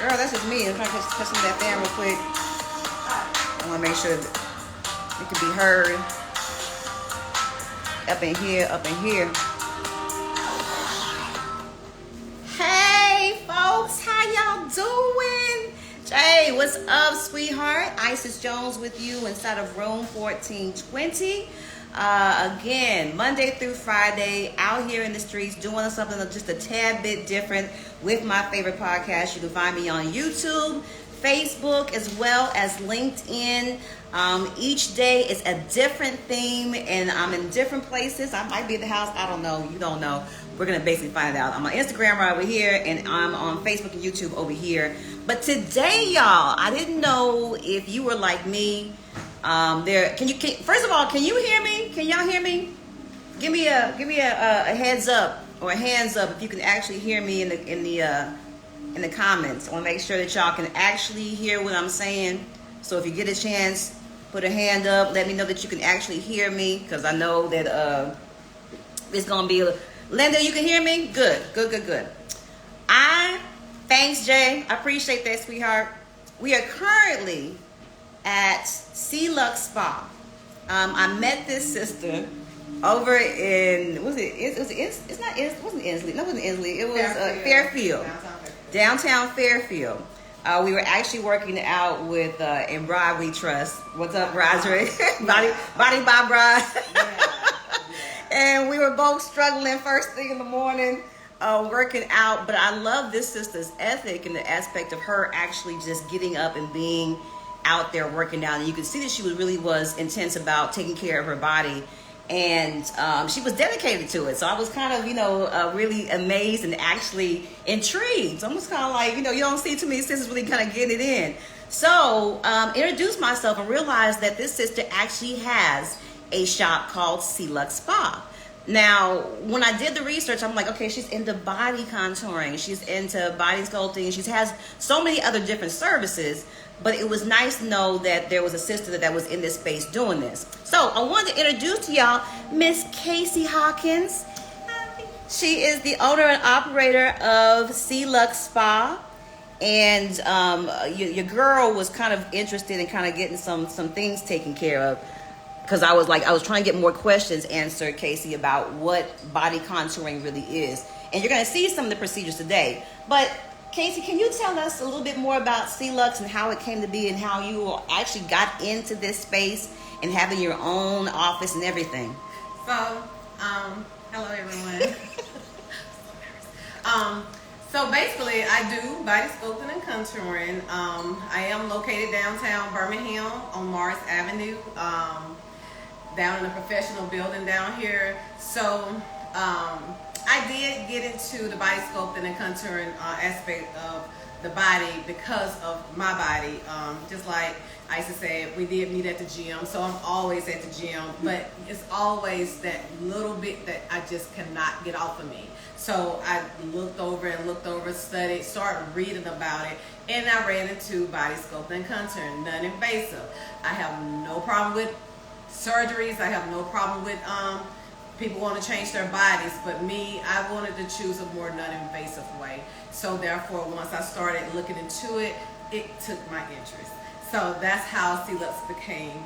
Girl, that's just me. I'm trying to touch some of that fan real quick. I want to make sure that it can be heard. Up in here, up in here. Hey, folks, how y'all doing? Jay, what's up, sweetheart? Isis Jones with you inside of room 1420. Again, Monday through Friday, out here in the streets, doing something just a tad bit different with my favorite podcast. You can find me on YouTube, Facebook, as well as LinkedIn. Each day is a different theme, and I'm in different places. I might be at the house. I don't know. You don't know. We're going to basically find out. I'm on Instagram right over here, and I'm on Facebook and YouTube over here. But today, y'all, I didn't know if you were like me. First of all, can you hear me? Can y'all hear me? Give me a heads up or a hands up if you can actually hear me in the comments. I want to make sure that y'all can actually hear what I'm saying. So if you get a chance, put a hand up. Let me know that you can actually hear me, because I know that it's gonna be. Linda, you can hear me? Good. Thanks, Jay. I appreciate that, sweetheart. We are currently at Sea Lux Spa. I met this sister over in, it wasn't Inslee. No, it wasn't Inslee. It was Fairfield. Downtown Fairfield. We were actually working out with in Bride We Trust. What's up, Roderick? Body by Bride. Yeah. And we were both struggling first thing in the morning, working out. But I love this sister's ethic and the aspect of her actually just getting up and being out there working out. And you could see that she really was intense about taking care of her body. And she was dedicated to it. So I was kind of, really amazed and actually intrigued. So almost kind of like, you don't see too many sisters really kind of getting it in. So introduced myself and realized that this sister actually has a shop called Sea Lux Spa. Now, when I did the research, I'm like, okay, she's into body contouring. She's into body sculpting. She has so many other different services. But it was nice to know that there was a sister that was in this space doing this. So I wanted to introduce to y'all Miss Casey Hawkins. She is the owner and operator of Sea Lux Spa. And your girl was kind of interested in kind of getting some things taken care of. Because I was trying to get more questions answered, Casey, about what body contouring really is. And you're going to see some of the procedures today. But Casey, can you tell us a little bit more about Sea Lux and how it came to be and how you actually got into this space and having your own office and everything? So, hello everyone. So basically, I do body sculpting and contouring. I am located downtown Birmingham on Morris Avenue, down in a professional building down here. So, I did get into the body sculpting and contouring aspect of the body because of my body. Just like Isa said, we did meet at the gym, so I'm always at the gym, but it's always that little bit that I just cannot get off of me. So I looked over, studied, started reading about it, and I ran into body sculpting and contouring, non-invasive. I have no problem with surgeries. I have no problem with people want to change their bodies, but me, I wanted to choose a more non-invasive way. So therefore, once I started looking into it, it took my interest. So that's how Sea Lux became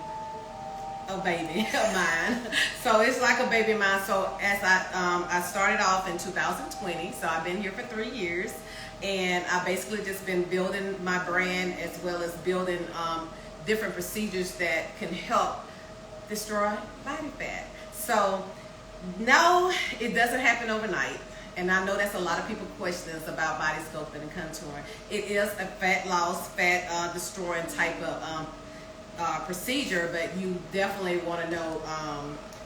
a baby of mine. So it's like a baby of mine. So as I started off in 2020, so I've been here for 3 years, and I basically just been building my brand as well as building different procedures that can help destroy body fat. So no, it doesn't happen overnight. And I know that's a lot of people questions about body sculpting and contouring. It is a fat loss, fat destroying type of procedure, but you definitely want to know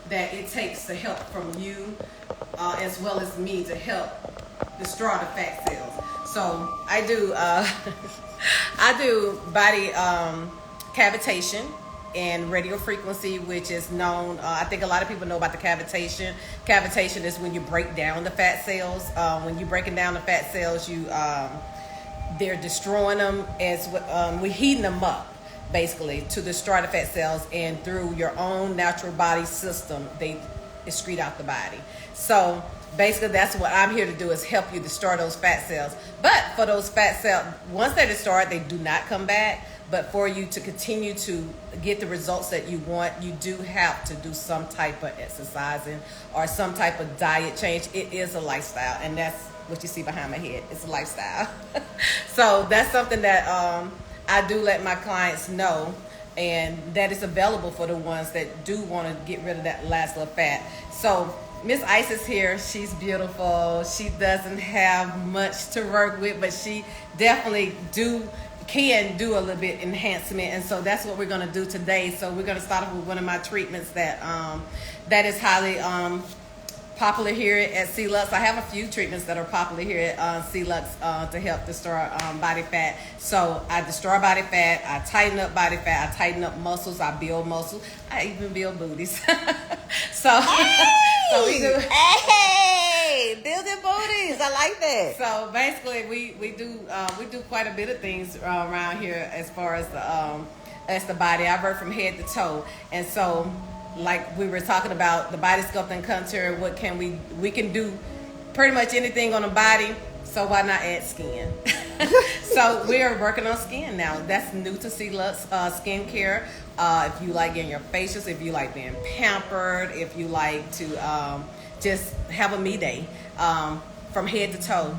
that it takes the help from you as well as me to help destroy the fat cells. So I do I do body cavitation and radio frequency, which is known, I think a lot of people know about the cavitation. Cavitation is when you break down the fat cells. When you're breaking down the fat cells, they're destroying them as we're heating them up, basically, to destroy the fat cells, and through your own natural body system, they excrete out the body. So basically that's what I'm here to do, is help you destroy those fat cells. But for those fat cells, once they're destroyed, they do not come back. But for you to continue to get the results that you want, you do have to do some type of exercising or some type of diet change. It is a lifestyle, and that's what you see behind my head. It's a lifestyle. So that's something that I do let my clients know, and that is available for the ones that do want to get rid of that last little fat. So Miss Isis here, she's beautiful. She doesn't have much to work with, but she definitely can do a little bit enhancement, and so that's what we're going to do today. So we're going to start off with one of my treatments that is highly popular here at C-Lux. I have a few treatments that are popular here at C-Lux to help destroy body fat. So I destroy body fat, I tighten up body fat, I tighten up muscles, I build muscles, I even build booties. So we do. Hey, building booties. I like that. So basically, we do quite a bit of things around here as far as the body. I work from head to toe, and so like we were talking about the body sculpt and contour. What can we can do pretty much anything on the body. So why not add skin? So we are working on skin now. That's new to C-Lux skincare. If you like getting your facials, if you like being pampered, if you like to just have a me day from head to toe,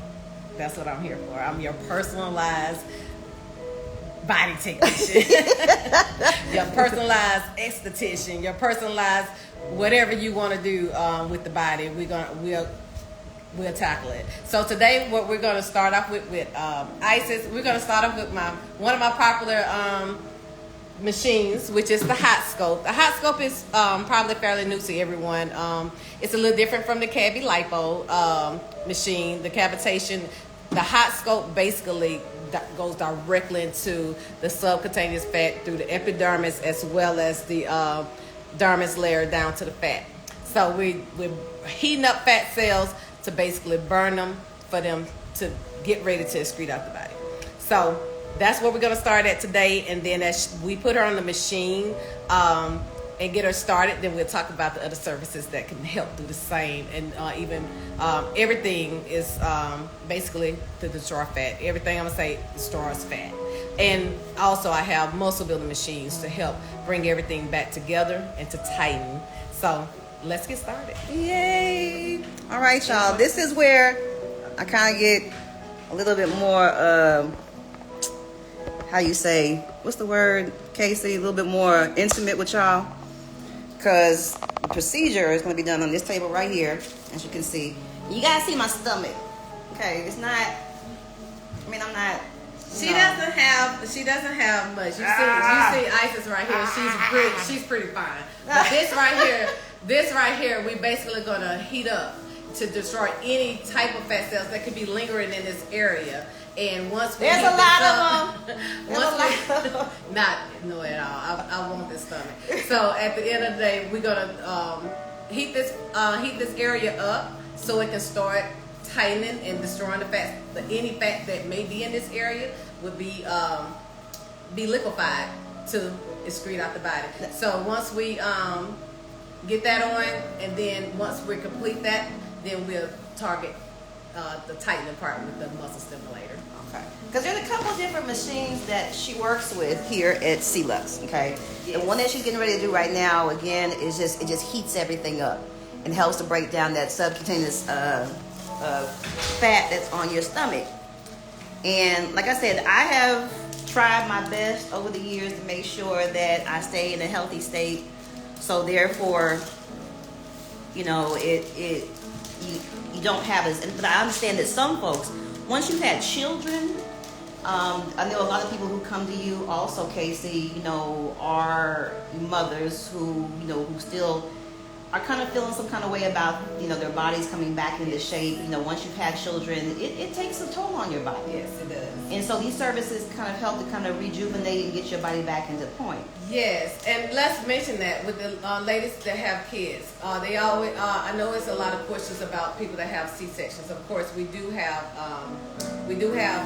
that's what I'm here for. I'm your personalized body technician, your personalized esthetician, your personalized whatever you want to do with the body. We'll tackle it. So today, what we're going to start off with Isis, we're going to start off with one of my popular machines, which is the hot scope. The hot scope is probably fairly new to everyone. It's a little different from the Cavi lipo machine, the cavitation. The hot scope basically goes directly into the subcutaneous fat through the epidermis as well as the dermis layer down to the fat. So we're heating up fat cells to basically burn them for them to get ready to excrete out the body. So that's what we're going to start at today, and then as we put her on the machine and get her started, then we'll talk about the other services that can help do the same. And even everything is basically to destroy fat. Everything I'm going to say destroys fat. And also I have muscle building machines to help bring everything back together and to tighten. So let's get started. Yay. All right, y'all. This is where I kind of get a little bit more how you say, what's the word, Casey? A little bit more intimate with y'all, because the procedure is going to be done on this table right here, as you can see. You guys see my stomach. Okay, it's not. I mean, I'm not. She doesn't have much. You see Isis right here. She's pretty fine. But this right here, we basically gonna heat up to destroy any type of fat cells that could be lingering in this area. And once we there's a lot of them. Not no at all. I want this stomach. So at the end of the day, we're gonna heat this area up so it can start tightening and destroying the fat. Any fat that may be in this area would be liquefied to excrete out the body. So once we get that on, and then once we complete that, then we'll target the tightening part with the muscle stimulator. Okay. Because there's a couple different machines that she works with here at C-Lux. Okay. Yes. The one that she's getting ready to do right now, again, is it just heats everything up and helps to break down that subcutaneous fat that's on your stomach. And like I said, I have tried my best over the years to make sure that I stay in a healthy state. So therefore, you know, you don't have as, but I understand that some folks, once you've had children, I know a lot of people who come to you also, Casey, you know, are mothers who, you know, who still are kind of feeling some kind of way about, you know, their bodies coming back into shape. You know, once you've had children, it takes a toll on your body. Yes, it does. And so these services kind of help to kind of rejuvenate and get your body back into point. Yes, and let's mention that with the ladies that have kids, they always. I know it's a lot of questions about people that have C-sections. Of course, we do have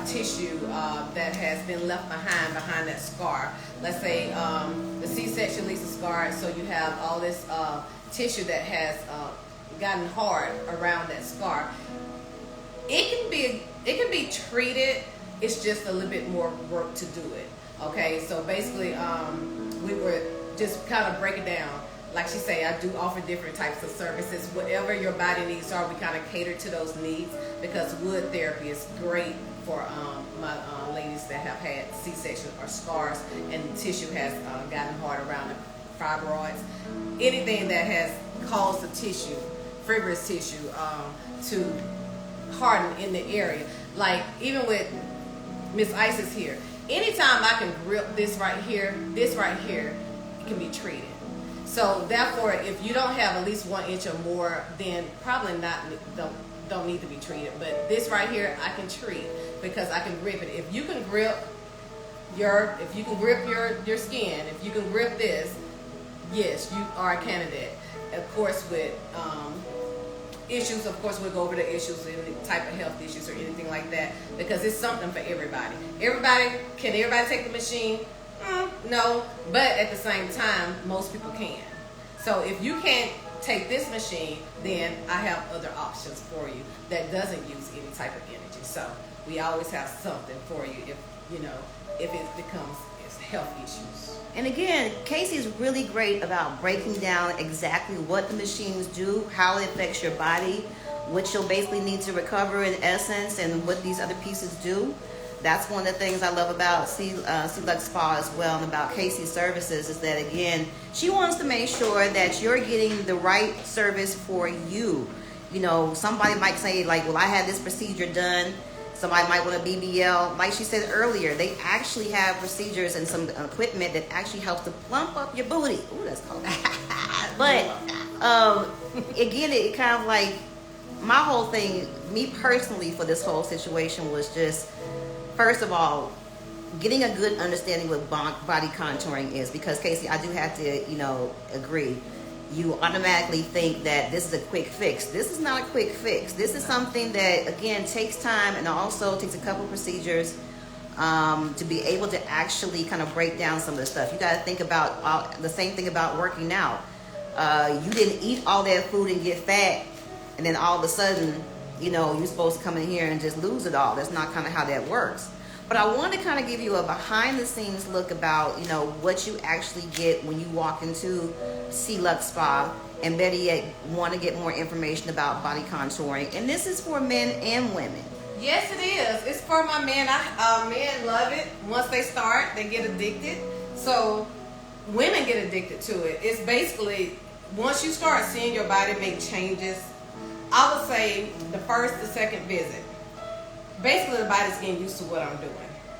tissue that has been left behind that scar. Let's say the C-section leaves a scar, so you have all this tissue that has gotten hard around that scar. It can be treated. It's just a little bit more work to do it. Okay, so basically, we were just kind of break it down. Like she say, I do offer different types of services. Whatever your body needs are, we kind of cater to those needs, because wood therapy is great for my ladies that have had C-section or scars and the tissue has gotten hard around the fibroids. Anything that has caused the tissue, fibrous tissue, to harden in the area. Like even with Miss Isis here, anytime I can grip this right here, it can be treated. So therefore, if you don't have at least 1 inch or more, then probably don't need to be treated. But this right here, I can treat because I can grip it. If you can grip your skin, if you can grip this, yes, you are a candidate. Of course, with issues, of course, we'll go over the issues and the type of health issues or anything like that, because it's something for everybody. Can everybody take the machine? No, but at the same time, most people can. So if you can't take this machine, then I have other options for you that doesn't use any type of energy. So we always have something for you if it becomes health issues. And again, Casey's really great about breaking down exactly what the machines do, how it affects your body, what you'll basically need to recover in essence, and what these other pieces do. That's one of the things I love about C-Lux Spa as well, and about Casey's services, is that again, she wants to make sure that you're getting the right service for you. You know, somebody might say like, well, I had this procedure done. Somebody might want a BBL. Like she said earlier, they actually have procedures and some equipment that actually helps to plump up your booty. Ooh, that's cold. But again, it kind of like, my whole thing, me personally, for this whole situation was just, first of all, getting a good understanding what body contouring is, because Casey, I do have to, agree. You automatically think that this is a quick fix. This is not a quick fix. This is something that, again, takes time and also takes a couple procedures to be able to actually kind of break down some of the stuff. You got to think about the same thing about working out. You didn't eat all that food and get fat, and then all of a sudden, you're supposed to come in here and just lose it all. That's not kind of how that works. But I want to kind of give you a behind-the-scenes look about, what you actually get when you walk into C-Lux Spa, and better yet, want to get more information about body contouring. And this is for men and women. Yes, it is. It's for my men. Men love it. Once they start, they get addicted. So women get addicted to it. It's basically, once you start seeing your body make changes, I would say the first, the second visit, basically the body's getting used to what I'm doing.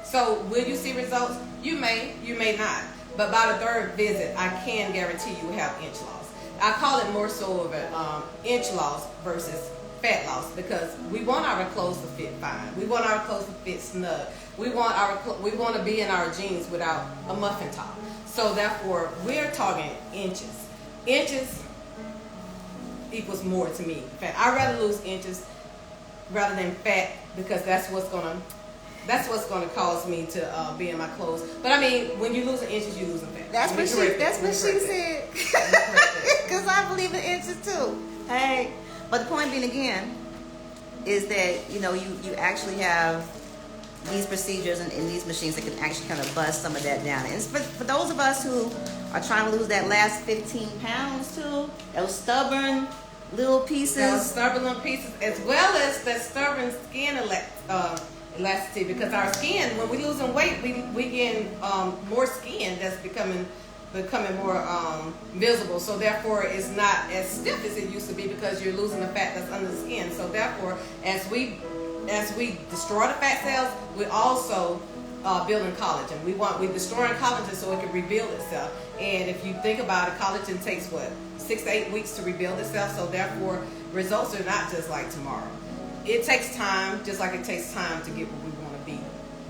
So will you see results? You may not. But by the third visit, I can guarantee you will have inch loss. I call it more so of an inch loss versus fat loss, because we want our clothes to fit fine. We want our clothes to fit snug. We want to be in our jeans without a muffin top. So therefore, we're talking inches. Inches equals more to me. Fat. I'd rather lose inches rather than fat, because that's what's gonna cause me to be in my clothes. But I mean, when you lose inches, you lose fat. That's what she said. Because I believe in inches too. Hey, but the point being again is that you actually have these procedures and these machines that can actually kind of bust some of that down. And it's for those of us who are trying to lose that last 15 pounds too, those stubborn little pieces. As well as the stubborn skin elasticity, because our skin, when we losing weight, we gain more skin that's becoming more visible. So therefore, it's not as stiff as it used to be, because you're losing the fat that's under the skin. So therefore, as we destroy the fat cells, we're also building collagen. We're destroying collagen so it can rebuild itself. And if you think about it, collagen takes 6 to 8 weeks to rebuild itself. So therefore, results are not just like tomorrow. It takes time, just like it takes time to get where we want to be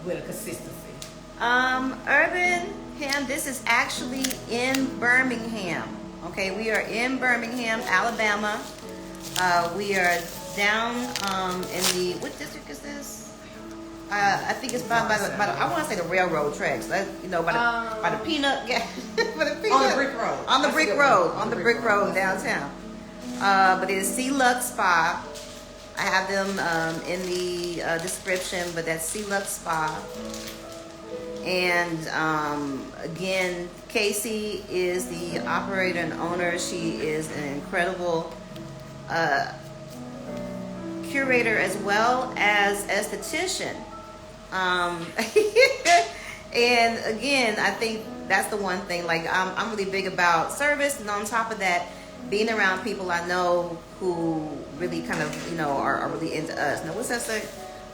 with a consistency. Urban Ham, this is actually in Birmingham. Okay, we are in Birmingham, Alabama. We are down in the, what district is this? I think it's by the I want to say the railroad tracks. By the peanut, yeah, by the peanut. On the brick road. On the brick road downtown. but it's C Lux Spa. I have them in the description, but that's C Lux Spa. And again, Casey is the operator and owner. She is an incredible curator as well as esthetician. And again, I think that's the one thing. Like I'm really big about service, and on top of that, being around people I know who really kind of are really into us. Now, what's that say?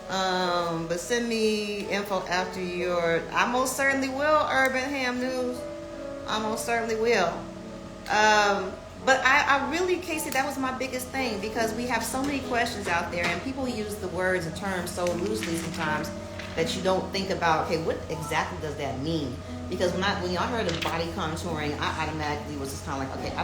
But send me info after your. I most certainly will. Urban Ham News. I most certainly will. But I really, Casey, that was my biggest thing, because we have so many questions out there, and people use the words and terms so loosely sometimes that you don't think about, okay, what exactly does that mean? Because when y'all heard of body contouring, I automatically was just kind of like, okay, I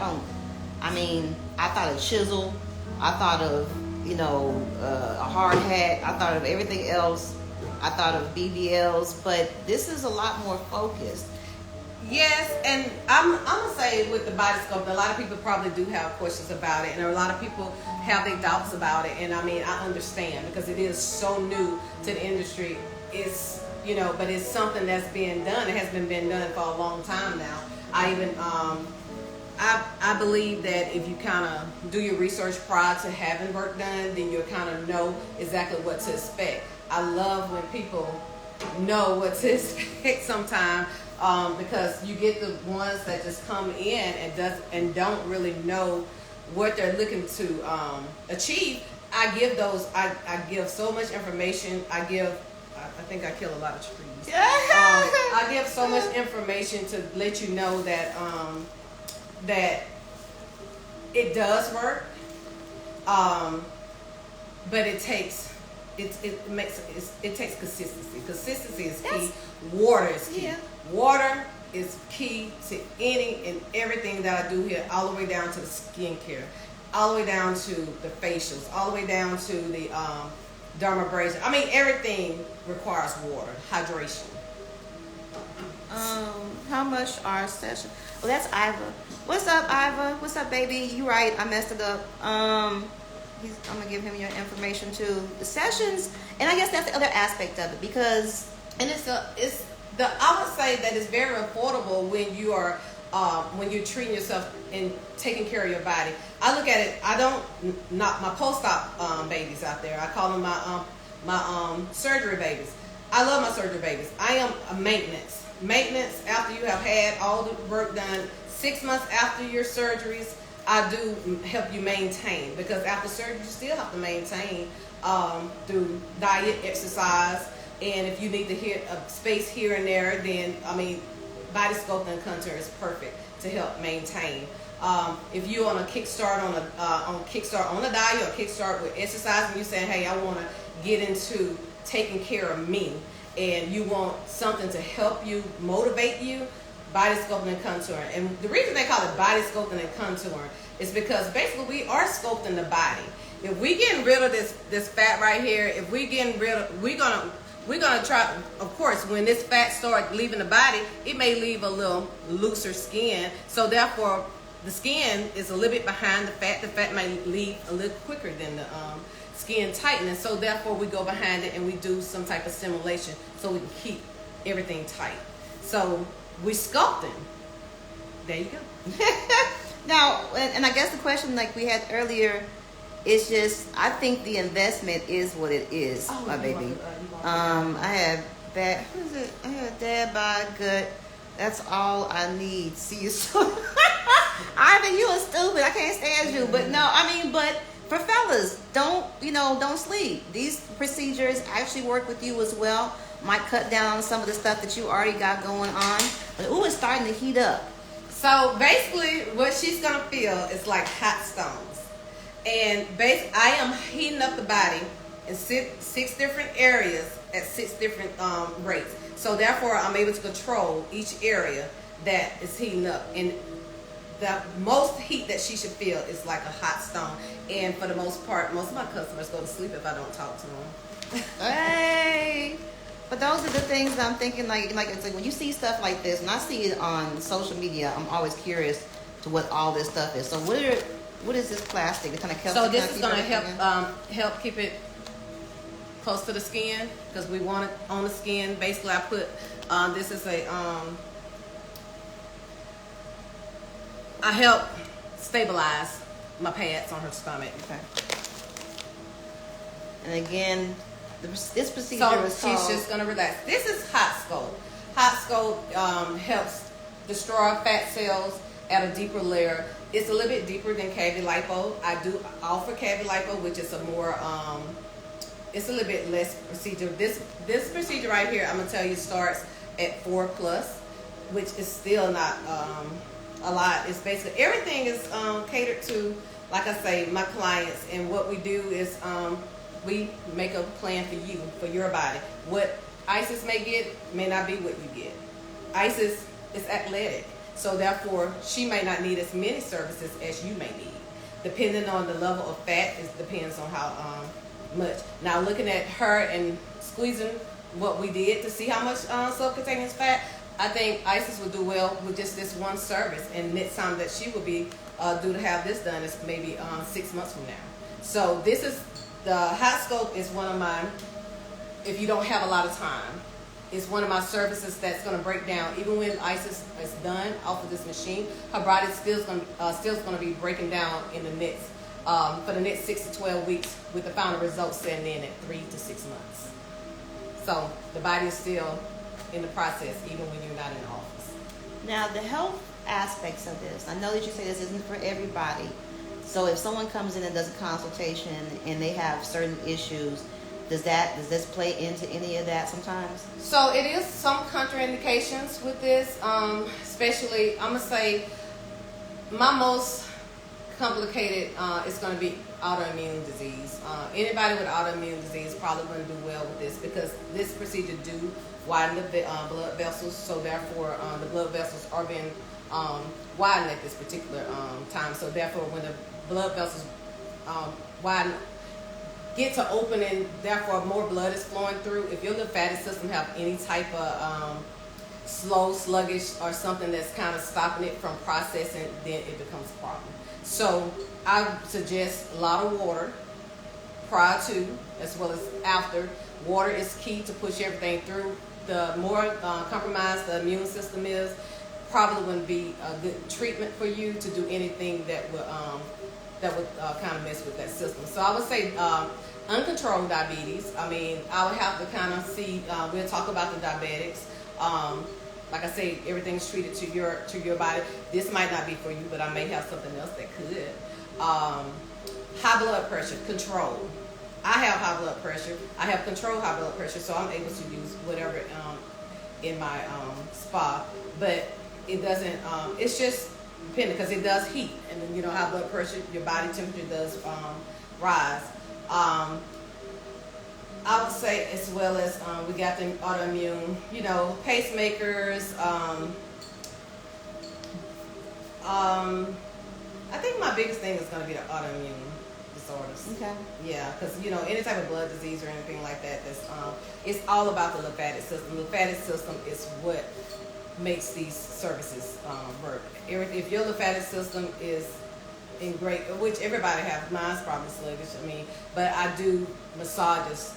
thought of chisel, I thought of, a hard hat, I thought of everything else, I thought of BBLs, but this is a lot more focused. Yes, and I'm gonna say with the body sculpt, a lot of people probably do have questions about it, and a lot of people have their doubts about it. And I understand, because it is so new to the industry. It's but it's something that's being done. It has been done for a long time now. I believe that if you kind of do your research prior to having work done, then you'll kind of know exactly what to expect. I love when people know what to expect sometimes. Because you get the ones that just come in and don't really know what they're looking to achieve. I give so much information. I think I kill a lot of trees. I give so much information to let you know that that it does work, but it takes consistency. Consistency is key. Water is key. Yeah. Water is key to any and everything that I do here, all the way down to the skincare, all the way down to the facials, all the way down to the dermabrasion. Everything requires water, hydration. How much are sessions? Well, that's Iva. What's up, Iva? What's up, baby? You right, I messed it up. I'm gonna give him your information too. The sessions, and I guess that's the other aspect of it, because I would say that it's very affordable when you are when you're treating yourself and taking care of your body. I look at it. I don't not my post-op babies out there. I call them my surgery babies. I love my surgery babies. I am a maintenance after you have had all the work done. 6 months after your surgeries, I do help you maintain, because after surgery you still have to maintain through diet, exercise. And if you need to hit a space here and there, then body sculpting and contour is perfect to help maintain. If you're on a kickstart on a diet, or kickstart with exercise, and you're saying, hey, I want to get into taking care of me, and you want something to help you, motivate you, body sculpting and contouring. And the reason they call it body sculpting and contouring is because basically we are sculpting the body. If we getting rid of this fat right here, if we getting rid of, we're gonna try. Of course, when this fat starts leaving the body, it may leave a little looser skin. So therefore, the skin is a little bit behind the fat. The fat may leave a little quicker than the skin tightening. So therefore, we go behind it and we do some type of stimulation so we can keep everything tight. So we sculpting. There you go. Now, and I guess the question like we had earlier, it's just, I think the investment is what it is, my baby. I had dad by gut. That's all I need. See you soon. Ivan, you are stupid. I can't stand you. But no, but for fellas, don't sleep. These procedures actually work with you as well. Might cut down on some of the stuff that you already got going on. But it's starting to heat up. So basically, what she's gonna feel is like hot stones. And I am heating up the body in six different areas at 6 different rates. So therefore, I'm able to control each area that is heating up. And the most heat that she should feel is like a hot stone. And for the most part, most of my customers go to sleep if I don't talk to them. Hey! But those are the things I'm thinking, like it's like when you see stuff like this, and I see it on social media, I'm always curious to what all this stuff is. So what are What is this plastic? It kind of So this is going to help keep it close to the skin because we want it on the skin. Basically, I put this is a I help stabilize my pads on her stomach. Okay. And again, this procedure so is she's just going to relax. This is hot scope. Hot scope helps destroy fat cells at a deeper layer. It's a little bit deeper than cavity lipo. I do offer cavity lipo, which is a more it's a little bit less procedure. This procedure right here, I'm gonna tell you, starts at 4+, which is still not a lot. It's basically everything is catered to, like I say, my clients, and what we do is we make a plan for you, for your body. What Isis may get may not be what you get. Isis is athletic, so therefore she may not need as many services as you may need. Depending on the level of fat, it depends on how much. Now looking at her and squeezing what we did to see how much subcutaneous fat, I think Isis would do well with just this one service, and next time that she would be due to have this done is maybe 6 months from now. So this is the hot scope is one of mine. If you don't have a lot of time, it's one of my services that's going to break down. Even when Isis is done off of this machine, her body's still going to be breaking down in the next for the next 6 to 12 weeks, with the final results setting in at 3 to 6 months. So the body is still in the process, even when you're not in office. Now, the health aspects of this, I know that you say this isn't for everybody. So if someone comes in and does a consultation and they have certain issues, does this play into any of that sometimes? So it is some contraindications with this, especially, I'm going to say my most complicated is going to be autoimmune disease. Anybody with autoimmune disease probably going to do well with this, because this procedure do widen the blood vessels, so therefore the blood vessels are being widened at this particular time. So therefore when the blood vessels widen, get to open, and therefore more blood is flowing through, if your lymphatic system have any type of slow, sluggish, or something that's kind of stopping it from processing, then it becomes a problem. So I suggest a lot of water prior to as well as after. Water is key to push everything through. The more compromised the immune system is, probably wouldn't be a good treatment for you to do anything that would kind of mess with that system. So I would say uncontrolled diabetes. I mean, I would have to kind of see. We'll talk about the diabetics. Like I say, everything's treated to your body. This might not be for you, but I may have something else that could. High blood pressure control. I have high blood pressure. I have controlled high blood pressure, so I'm able to use whatever in my spa. But it doesn't. It's just dependent, because it does heat, and then high blood pressure, your body temperature does rise. I would say, as well as we got the autoimmune, pacemakers. I think my biggest thing is going to be the autoimmune disorders. Okay. Yeah, because any type of blood disease or anything like that, it's all about the lymphatic system. The lymphatic system is what makes these services work. If your lymphatic system is in great, which everybody has, mine's probably sluggish. But I do massages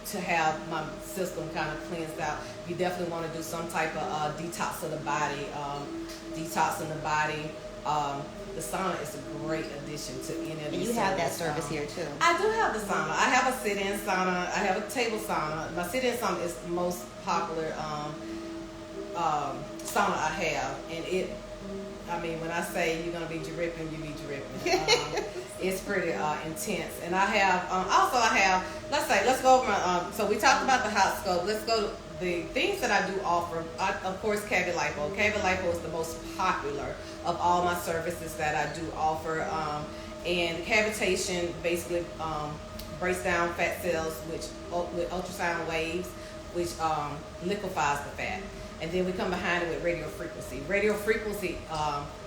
to have my system kind of cleansed out. You definitely want to do some type of detox of the body, detoxing the body. The sauna is a great addition to any of these. And you have that service here too. I do have the sauna. I have a sit-in sauna. I have a table sauna. My sit-in sauna is the most popular sauna I have, and when I say you're gonna be dripping, you be dripping. It's pretty intense. And I have let's go over so we talked about the hot scope. Let's go to the things that I do offer. Of course, cavity lipo. Cavity lipo is the most popular of all my services that I do offer. And cavitation basically breaks down fat cells with ultrasound waves, which liquefies the fat. And then we come behind it with radio frequency. Radio frequency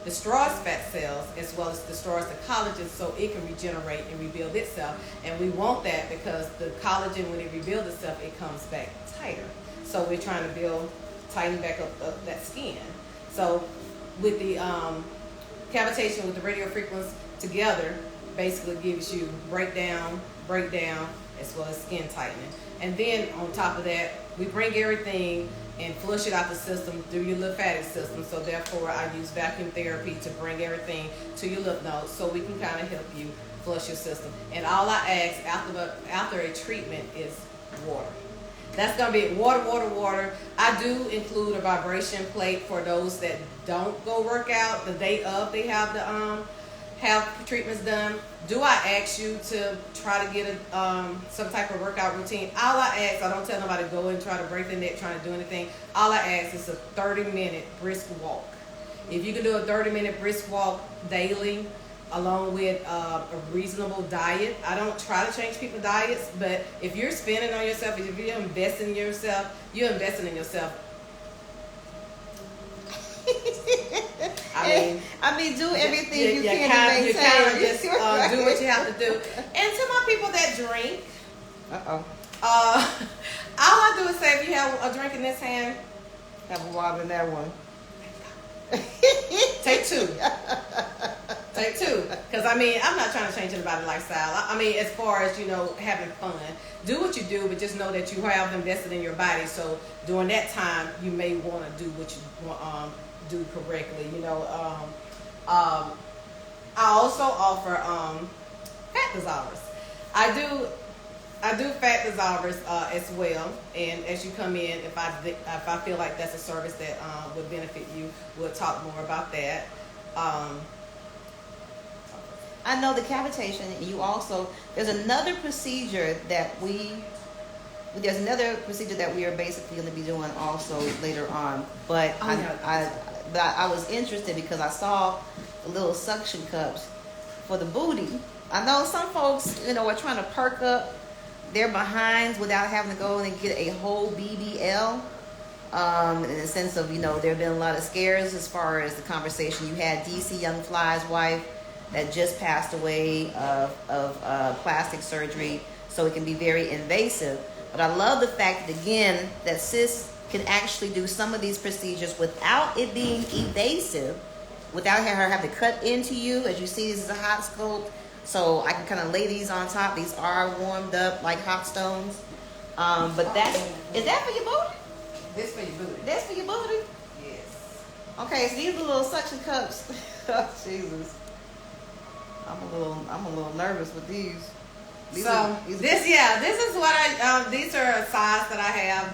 destroys fat cells as well as destroys the collagen, so it can regenerate and rebuild itself. And we want that because the collagen, when it rebuilds itself, it comes back tighter. So we're trying to tighten back up that skin. So with the cavitation with the radio frequency, together basically gives you breakdown, as well as skin tightening. And then on top of that, we bring everything and flush it out the system through your lymphatic system. So therefore, I use vacuum therapy to bring everything to your lymph nodes so we can kind of help you flush your system. And all I ask after a treatment is water. That's going to be water, water, water. I do include a vibration plate for those that don't go work out the day of they have the have treatments done. Do I ask you to try to get some type of workout routine? All I ask, I don't tell nobody to go and try to break their neck trying to do anything. All I ask is a 30-minute brisk walk. If you can do a 30-minute brisk walk daily, along with a reasonable diet. I don't try to change people's diets, but if you're spending on yourself, if you're investing in yourself, you're investing in yourself. I mean, do everything you can to maintain. You kind of just do what you have to do. And to my people that drink, all I do is say, if you have a drink in this hand, have a water in that one. Take two. Take two. Because, I mean, I'm not trying to change anybody's lifestyle. I mean, as far as, having fun. Do what you do, but just know that you have invested in your body. So, during that time, you may want to do what you want do correctly. I also offer fat dissolvers. I do fat dissolvers as well, and as you come in, if I feel like that's a service that would benefit you, we'll talk more about that. I know the cavitation. There's another procedure that we are basically going to be doing also later on. But I was interested because I saw the little suction cups for the booty. I know some folks, are trying to perk up their behinds without having to go and get a whole BBL. In the sense of, there have been a lot of scares as far as the conversation. You had DC Young Fly's wife that just passed away of plastic surgery, so it can be very invasive. But I love the fact that, again, that sis can actually do some of these procedures without it being evasive, without her having to cut into you. As you see, this is a hot scope. So I can kind of lay these on top. These are warmed up like hot stones. But is that for your booty? This for your booty. That's for your booty? Yes. Okay, so these are little suction cups. Oh, Jesus. I'm a little nervous with these. This is what these are a size that I have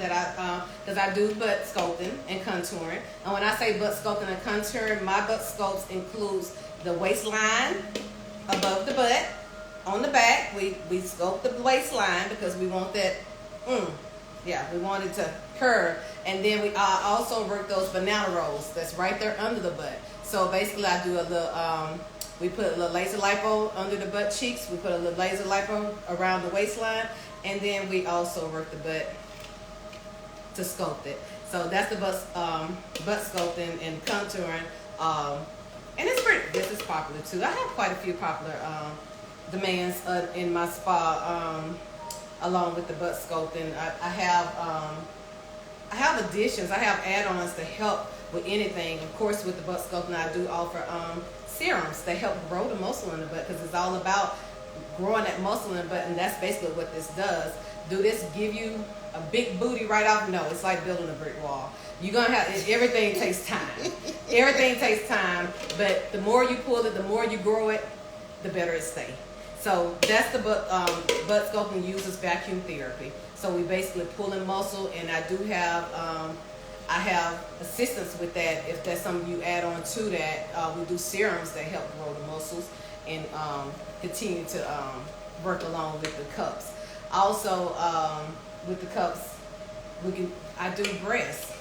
because I do butt sculpting and contouring. And when I say butt sculpting and contouring, my butt sculpts includes the waistline above the butt. On the back, we sculpt the waistline because we want that, we want it to curve. And then we also work those banana rolls that's right there under the butt. So basically I do a little, we put a little laser lipo under the butt cheeks. We put a little laser lipo around the waistline. And then we also work the butt to sculpt it. So that's the butt sculpting and contouring. And this is popular too. I have quite a few popular demands in my spa, along with the butt sculpting. I have additions. I have add-ons to help with anything. Of course, with the butt sculpting, I do offer serums that help grow the muscle in the butt, because it's all about growing that muscle in the butt, and that's basically what this does. Do this give you a big booty right off? No, it's like building a brick wall. You're gonna have everything takes time. Everything takes time, but the more you pull it, the more you grow it, the better it stays. So that's the butt sculpting uses vacuum therapy. So we basically pull in muscle, and I do have I have assistance with that. If that's something you add on to that, we do serums that help grow the muscles and continue to work along with the cups. Also, with the cups, I do breast.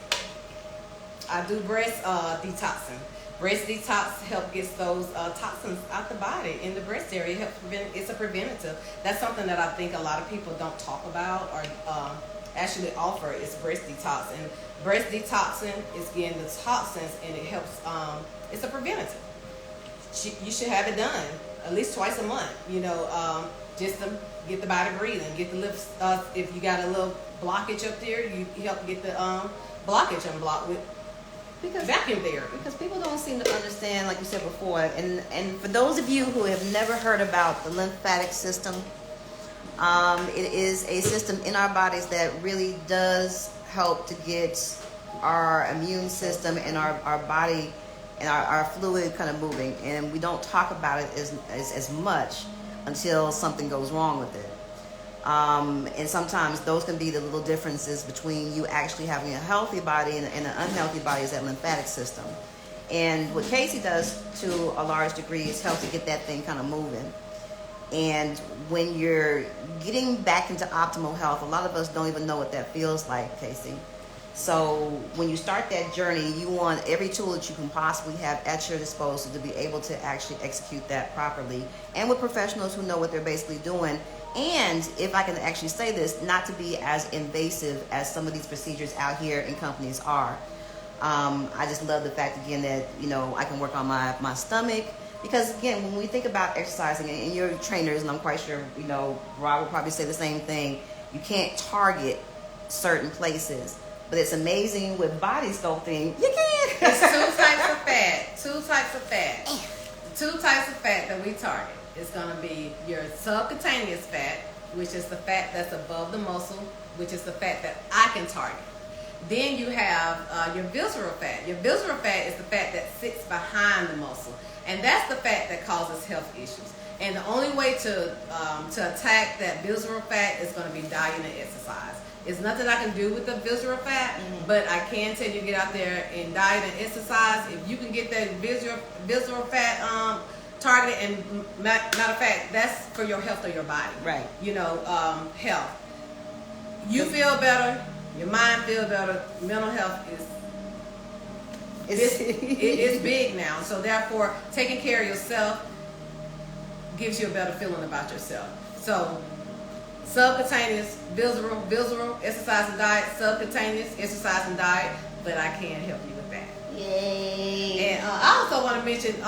Detoxing. Breast detox help get those toxins out the body in the breast area. It's a preventative. That's something that I think a lot of people don't talk about or actually offer is breast detox. And breast detoxing is getting the toxins, and it helps. It's a preventative. You should have it done at least twice a month. Just to get the body breathing, get the lips. If you got a little blockage up there, you help get the blockage unblocked with Because vacuum therapy. Because people don't seem to understand, like you said before, and for those of you who have never heard about the lymphatic system, it is a system in our bodies that really does help to get our immune system and our body and our fluid kind of moving. And we don't talk about it as much until something goes wrong with it. And sometimes those can be the little differences between you actually having a healthy body and an unhealthy body is that lymphatic system. And what Casey does to a large degree is help to get that thing kind of moving. And when you're getting back into optimal health, a lot of us don't even know what that feels like, Casey. So when you start that journey, you want every tool that you can possibly have at your disposal to be able to actually execute that properly, and with professionals who know what they're basically doing. And if I can actually say this, not to be as invasive as some of these procedures out here in companies are. I just love the fact, again, that, you know, I can work on my stomach. Because, again, when we think about exercising, and you're trainers, and I'm quite sure, you know, Rob will probably say the same thing, you can't target certain places. But it's amazing with body sculpting, you can. It's two types of fat. Two types of fat that we target. It's going to be your subcutaneous fat, which is the fat that's above the muscle, which is the fat that I can target. Then you have your visceral fat. Your visceral fat is the fat that sits behind the muscle. And that's the fat that causes health issues. And the only way to attack that visceral fat is going to be diet and exercise. It's nothing I can do with the visceral fat, but I can tell you to get out there and diet and exercise. If you can get that visceral fat targeted, and matter of fact, that's for your health of your body. Right. You know, health. You feel better, your mind feels better, mental health it's big now. So therefore, taking care of yourself gives you a better feeling about yourself. So subcutaneous, visceral, exercise and diet, subcutaneous, exercise and diet, but I can help you with that. Yay. And I also want to mention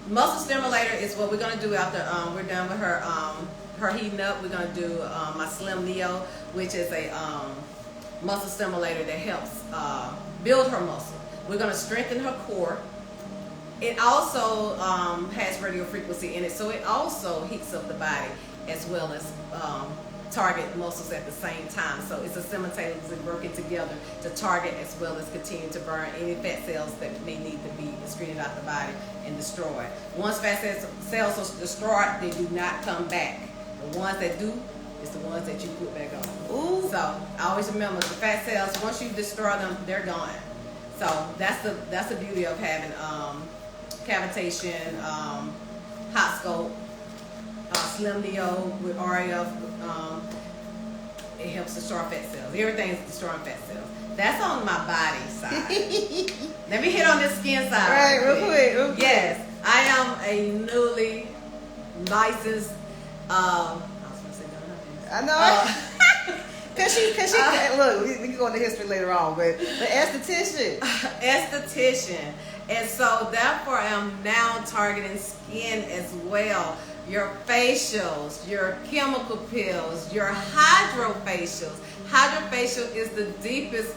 muscle stimulator is what we're going to do after we're done with her heating up. We're going to do my Slim Neo, which is a muscle stimulator that helps build her muscle. We're going to strengthen her core. It also has radio frequency in it, so it also heats up the body as well as target muscles at the same time. So it's a simultaneously working together to target as well as continue to burn any fat cells that may need to be excreted out the body and destroyed. Once fat cells are destroyed, they do not come back. The ones that do is the ones that you put back on. Ooh. So I always remember the fat cells, once you destroy them, they're gone. So that's the beauty of having cavitation, hot scope, Slim Neo with RAF. It helps destroy fat cells. Everything is destroying fat cells. That's on my body side. Let me hit on this skin side. Right, real quick. Yes, I am a newly licensed. I was going to say I know. Cause she look, we can go into history later on, but the esthetician. Esthetician. And so therefore I am now targeting skin as well. Your facials, your chemical peels, your hydrofacials. Hydrofacial is the deepest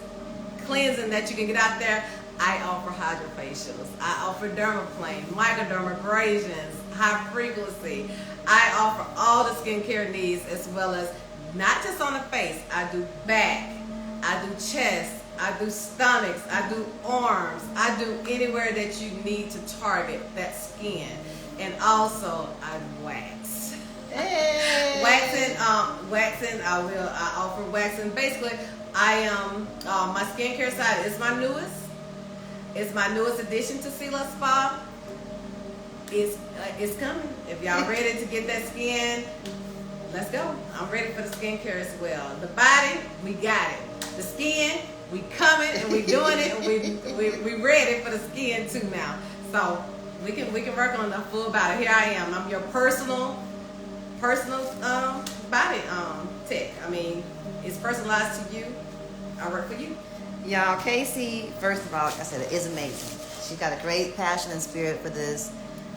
cleansing that you can get out there. I offer hydrofacials. I offer dermaplane, microdermabrasions, high frequency. I offer all the skincare needs as well as not just on the face. I do back, I do chest, I do stomachs, I do arms, I do anywhere that you need to target that skin. And also I wax. Hey. Waxing, I offer waxing. Basically, I am my skincare side is my newest. It's my newest addition to Sea Lux Spa. It's coming. If y'all ready to get that skin, let's go. I'm ready for the skincare as well. The body, we got it. The skin, we coming and we doing it. And we ready for the skin too now. So we can work on the full body. Here I am. I'm your personal body tech. I mean, it's personalized to you. I work for you. Y'all, Casey, first of all, like I said, is amazing. She's got a great passion and spirit for this.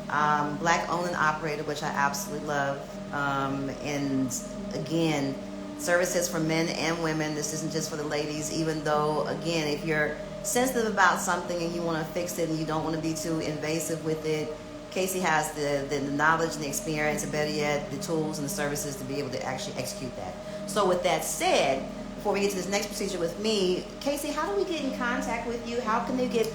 Black owned and operated, which I absolutely love. And again, services for men and women. This isn't just for the ladies, even though, again, if you're sensitive about something and you want to fix it and you don't want to be too invasive with it, Casey has the knowledge and the experience, and better yet, the tools and the services to be able to actually execute that. So with that said, before we get to this next procedure with me, Casey, how do we get in contact with you? How can they get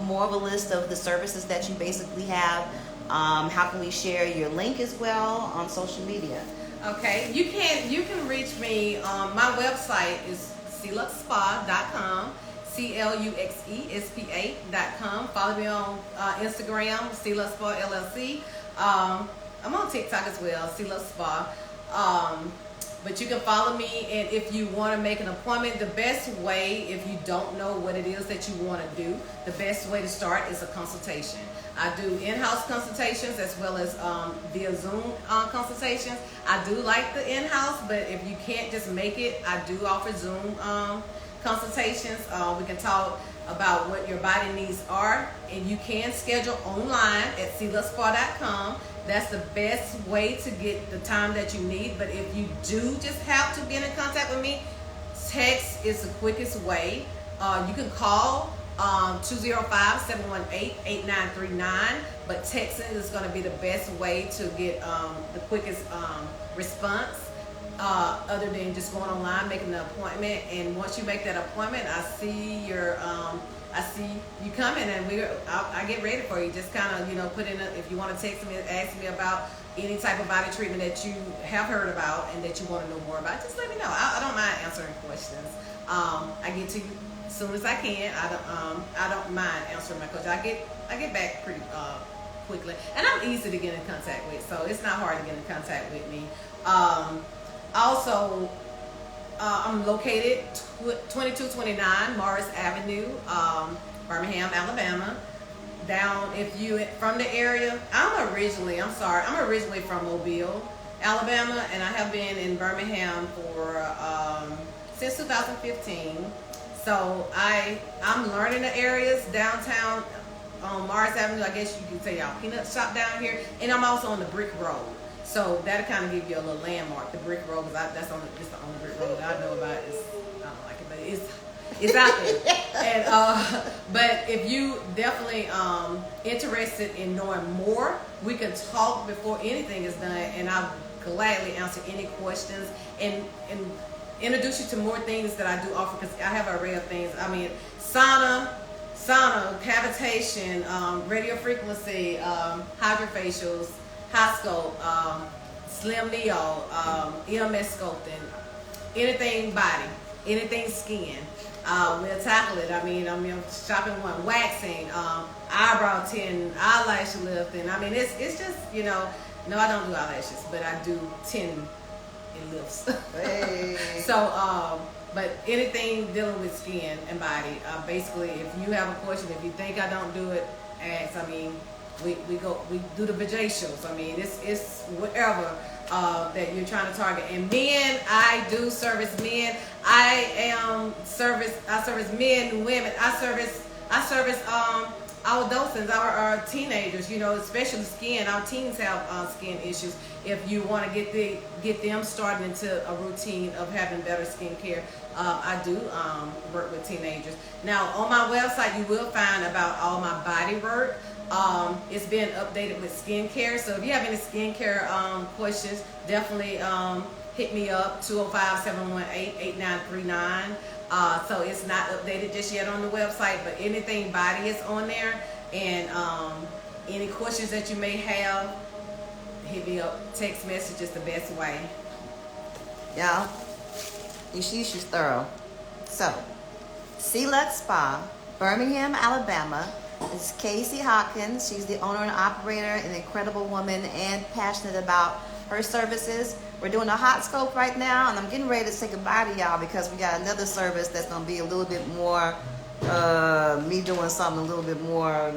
more of a list of the services that you basically have? How can we share your link as well on social media? Okay, you can reach me. My website is cluxespa.com, CLUXESPA.com. Follow me on Instagram, CLuxSpa LLC. I'm on TikTok as well, CLuxSpa. But you can follow me, and if you want to make an appointment, the best way, if you don't know what it is that you want to do, the best way to start is a consultation. I do in-house consultations as well as via Zoom consultations. I do like the in-house, but if you can't just make it, I do offer Zoom consultations. We can talk about what your body needs are, and you can schedule online at cluxespa.com. That's the best way to get the time that you need. But if you do just have to get in contact with me, text is the quickest way. You can call 205-718-8939, but texting is going to be the best way to get the quickest response, other than just going online, making an appointment. And once you make that appointment, I see you coming, and I get ready for you. Just kind of, put in if you want to text me, ask me about any type of body treatment that you have heard about and that you want to know more about. Just let me know. I don't mind answering questions. I get to you as soon as I can. I don't mind answering my questions. I get back pretty quickly, and I'm easy to get in contact with, so it's not hard to get in contact with me. Also, I'm located 2229 Morris Avenue, Birmingham, Alabama. Down, if you from the area, I'm originally from Mobile, Alabama, and I have been in Birmingham for since 2015. So I'm learning the areas downtown on Morris Avenue. I guess you could say y'all peanut shop down here, and I'm also on the Brick Road. So that'll kind of give you a little landmark, the Brick Road, because that's the only brick road that I know about. I don't like it, but it's out there. And but if you definitely interested in knowing more, we can talk before anything is done, and I'll gladly answer any questions and introduce you to more things that I do offer, because I have an array of things. I mean, sauna, cavitation, radio frequency, hydrofacials, high scope, slim neo, EMS sculpting, anything body, anything skin. We'll tackle it. I mean, I'm shopping one, waxing, eyebrow tint, eyelash lifting. I mean, it's just, no, I don't do eyelashes, but I do tint and lifts. Hey. So, but anything dealing with skin and body, basically, if you have a question, if you think I don't do it, ask. I mean, we do the vajacials. I mean, it's whatever that you're trying to target. And men, I do service men. I service men, women. I service our adolescents, our teenagers. Especially skin. Our teens have skin issues. If you want to get them started into a routine of having better skin care, I do work with teenagers. Now, on my website, you will find about all my body work. It's been updated with skincare. So if you have any skincare questions, definitely hit me up, 205-718-8939. So it's not updated just yet on the website, but anything body is on there. And any questions that you may have, hit me up. Text message is the best way. Yeah, she's thorough. So, C-Lux Spa, Birmingham, Alabama. It's Casey Hawkins. She's the owner and operator, an incredible woman, and passionate about her services. We're doing a hot scope right now, and I'm getting ready to say goodbye to y'all because we got another service that's going to be a little bit more me doing something a little bit more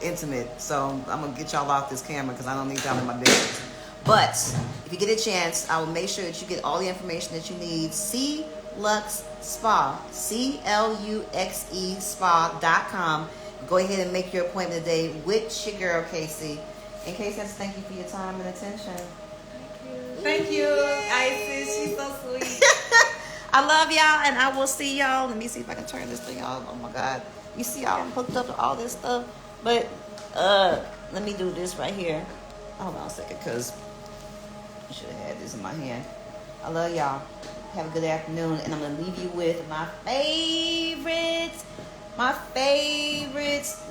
intimate. So I'm going to get y'all off this camera because I don't need y'all in my business. But if you get a chance, I will make sure that you get all the information that you need. C-Lux Spa, CLUXE Spa.com. Go ahead and make your appointment today with your girl, Casey. And Casey, I just thank you for your time and attention. Thank you. Thank you, Isis. She's so sweet. I love y'all, and I will see y'all. Let me see if I can turn this thing off. Oh my God. You see y'all, I'm hooked up to all this stuff. But let me do this right here. Hold on a second, because I should have had this in my hand. I love y'all. Have a good afternoon, and I'm going to leave you with my favorite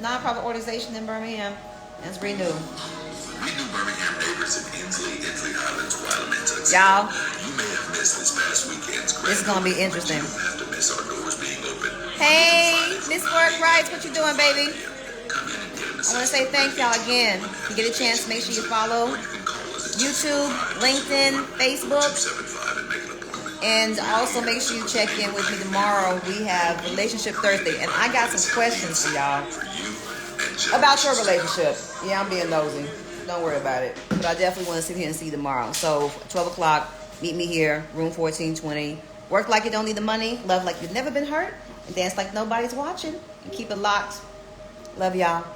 nonprofit organization in Birmingham. That's Renew. Renew Birmingham neighbors in Inslee Highlands, Wildman, Texas. Y'all, you may have missed this past weekend's grand. It's gonna be interesting. You don't have to miss our doors being open. Hey, Miss Work Rights, what you doing, baby? I want to say thank y'all again. If you get a chance, make sure you follow YouTube, LinkedIn, Facebook, and also make sure you check in with me tomorrow. We have Relationship Thursday, and I got some questions for y'all about your relationship. Yeah, I'm being nosy. Don't worry about it. But I definitely want to sit here and see you tomorrow. So, 12 o'clock, meet me here, room 1420. Work like you don't need the money. Love like you've never been hurt. And dance like nobody's watching. And keep it locked. Love y'all.